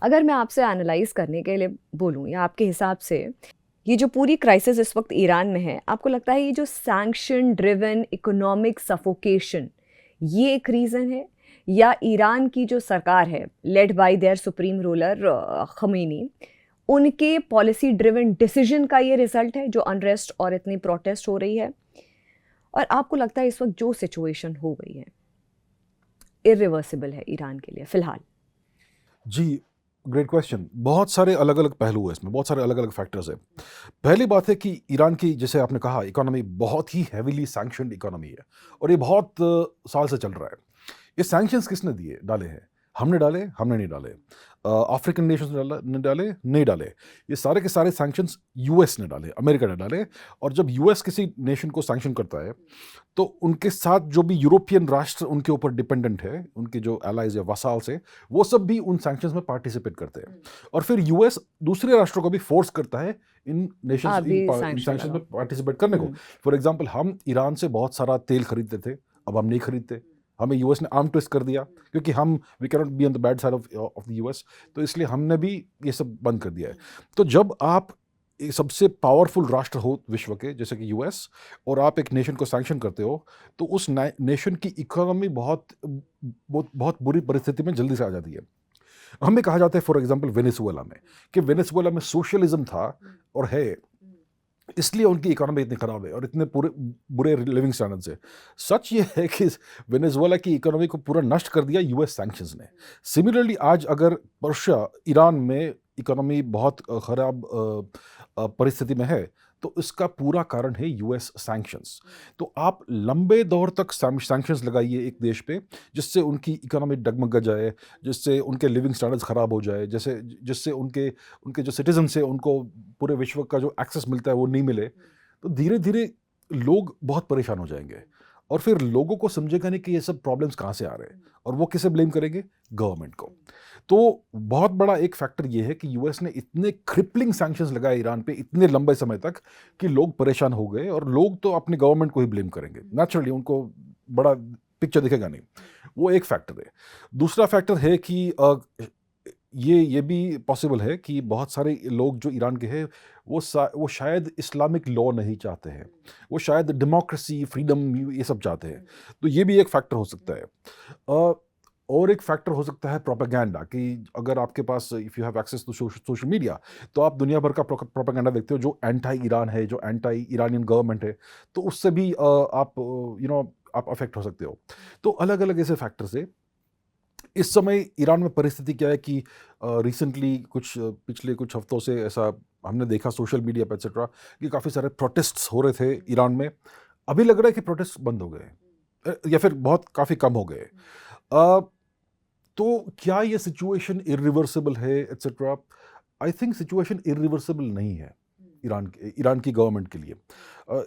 अगर मैं आपसे एनालाइज करने के लिए बोलूँ या आपके हिसाब से ये जो पूरी क्राइसिस इस वक्त ईरान में है, आपको लगता है ये जो सैंक्शन ड्रिवन इकोनॉमिक सफोकेशन ये एक रीज़न है, या ईरान की जो सरकार है led by there supreme ruler Khomeini, उनके पॉलिसी ड्रिवन डिसीजन का ये रिजल्ट है जो अनरेस्ट और इतनी प्रोटेस्ट हो रही है? और आपको लगता है इस वक्त जो सिचुएशन हो गई है इरिवर्सिबल है ईरान के लिए फिलहाल? जी, ग्रेट क्वेश्चन। बहुत सारे अलग अलग पहलू है इसमें, बहुत सारे अलग अलग फैक्टर्स है। पहली बात है कि ईरान की, जैसे आपने कहा, इकोनॉमी बहुत ही हैवीली सैंक्शनड इकोनॉमी है और ये बहुत साल से चल रहा है। ये सैंक्शंस किसने दिए डाले हैं? हमने डाले? हमने नहीं डाले। अफ्रीकन नेशंस ने डाले? नहीं डाले। ये सारे के सारे सैंक्शंस यूएस ने डाले, अमेरिका ने डाले। और जब यूएस किसी नेशन को सैंक्शन करता है तो उनके साथ जो भी यूरोपियन राष्ट्र उनके ऊपर डिपेंडेंट है, उनके जो एलाइज या वसाल से, वो सब भी उन सैंक्शंस में पार्टिसिपेट करते हैं। और फिर यूएस दूसरे राष्ट्रों को भी फोर्स करता है इन नेशंस इन सैंक्शंस में पार्टिसिपेट करने को। फॉर एग्जांपल, हम ईरान से बहुत सारा तेल खरीदते थे, अब हम नहीं खरीदते। हमें यूएस ने आर्म ट्विस्ट कर दिया, क्योंकि हम we can not be on the bad side of the US, तो इसलिए हमने भी ये सब बंद कर दिया है। तो जब आप एक सबसे पावरफुल राष्ट्र हो विश्व के, जैसे कि यूएस, और आप एक नेशन को सैंक्शन करते हो, तो उस नेशन की इकोनॉमी बहुत बहुत बहुत बुरी परिस्थिति में जल्दी से आ जाती है। हमें कहा जाता है फॉर एग्जांपल वेनेजुएला में, कि वेनेजुएला में सोशलिज्म था और है, इसलिए उनकी इकोनॉमी इतनी खराब है और इतने पूरे बुरे लिविंग स्टैंडर्ड्स है। सच ये है कि वेनेजुएला की इकोनॉमी को पूरा नष्ट कर दिया यूएस सैंक्शंस ने। सिमिलरली आज अगर पर्शिया, ईरान में इकोनॉमी बहुत खराब परिस्थिति में है, तो इसका पूरा कारण है यूएस सैंक्शंस। तो आप लंबे दौर तक सैंक्शंस लगाइए एक देश पे, जिससे उनकी इकोनॉमी डगमगा जाए, जिससे उनके लिविंग स्टैंडर्ड्स खराब हो जाए, जैसे जिससे उनके उनके जो सिटीजन्स हैं उनको पूरे विश्व का जो एक्सेस मिलता है वो नहीं मिले, तो धीरे धीरे लोग बहुत परेशान हो जाएंगे। और फिर लोगों को समझेगा नहीं कि ये सब प्रॉब्लम्स कहाँ से आ रहे हैं, और वो किसे ब्लेम करेंगे? गवर्नमेंट को। तो बहुत बड़ा एक फैक्टर ये है कि यूएस ने इतने क्रिपलिंग सैंक्शंस लगाए ईरान पे इतने लंबे समय तक कि लोग परेशान हो गए, और लोग तो अपने गवर्नमेंट को ही ब्लेम करेंगे नेचुरली, उनको बड़ा पिक्चर दिखेगा नहीं। वो एक फैक्टर है। दूसरा फैक्टर है कि ये भी पॉसिबल है कि बहुत सारे लोग जो ईरान के हैं वो शायद इस्लामिक लॉ नहीं चाहते हैं, वो शायद डेमोक्रेसी, फ्रीडम, ये सब चाहते हैं। तो ये भी एक फैक्टर हो सकता है। और एक फैक्टर हो सकता है प्रोपेगेंडा, कि अगर आपके पास, if you have access to social media, तो आप दुनिया भर का प्रोपेगेंडा देखते हो जो एंटी ईरान है, जो एंटी ईरानियन गवर्नमेंट है, तो उससे भी आप अफेक्ट हो सकते हो। तो अलग अलग ऐसे फैक्टर्स है। इस समय ईरान में परिस्थिति क्या है कि रिसेंटली पिछले कुछ हफ्तों से ऐसा हमने देखा सोशल मीडिया पर एक्सेट्रा, कि काफ़ी सारे प्रोटेस्ट्स हो रहे थे ईरान में। अभी लग रहा है कि प्रोटेस्ट बंद हो गए, या फिर बहुत काफ़ी कम हो गए। तो क्या ये सिचुएशन इरिवर्सिबल है etcetera? I think situation irreversible नहीं है ईरान की गवर्नमेंट के लिए।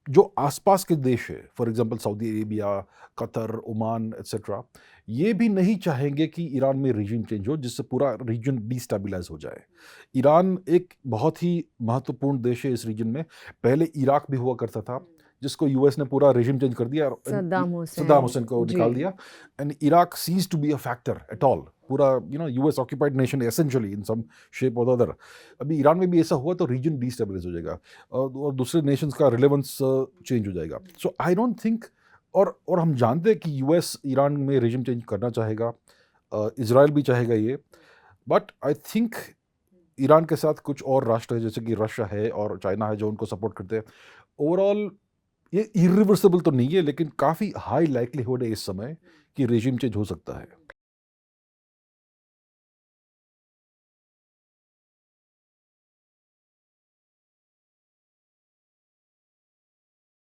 जो आसपास के देश है, for example Saudi Arabia, Qatar, Oman etcetera, ये भी नहीं चाहेंगे कि ईरान में रीजन चेंज हो, जिससे पूरा रीजन डिस्टेबलाइज हो जाए। ईरान एक बहुत ही महत्वपूर्ण देश है इस रीजन में। पहले इराक भी हुआ करता था, जिसको यूएस ने पूरा रेजिम चेंज कर दिया और सद्दाम हुसैन को निकाल दिया, and Iraq ceases to be a factor at all. पूरा US occupied nation essentially in some shape और अदर। अभी ईरान में भी ऐसा हुआ तो रीजन डिस्टेबलाइज हो जाएगा और दूसरे नेशंस का रिलेवेंस चेंज हो जाएगा। सो आई डोंट थिंक, और हम जानते हैं कि यूएस ईरान में रेजिम चेंज करना चाहेगा, इजराइल भी चाहेगा ये, बट आई थिंक ईरान के साथ कुछ और राष्ट्र है जैसे कि रशिया है और चाइना है जो उनको सपोर्ट करते हैं। ओवरऑल ये इरिवर्सिबल तो नहीं है, लेकिन काफ़ी हाई लाइक्लीहुड है इस समय कि रेजिम चेंज हो सकता है।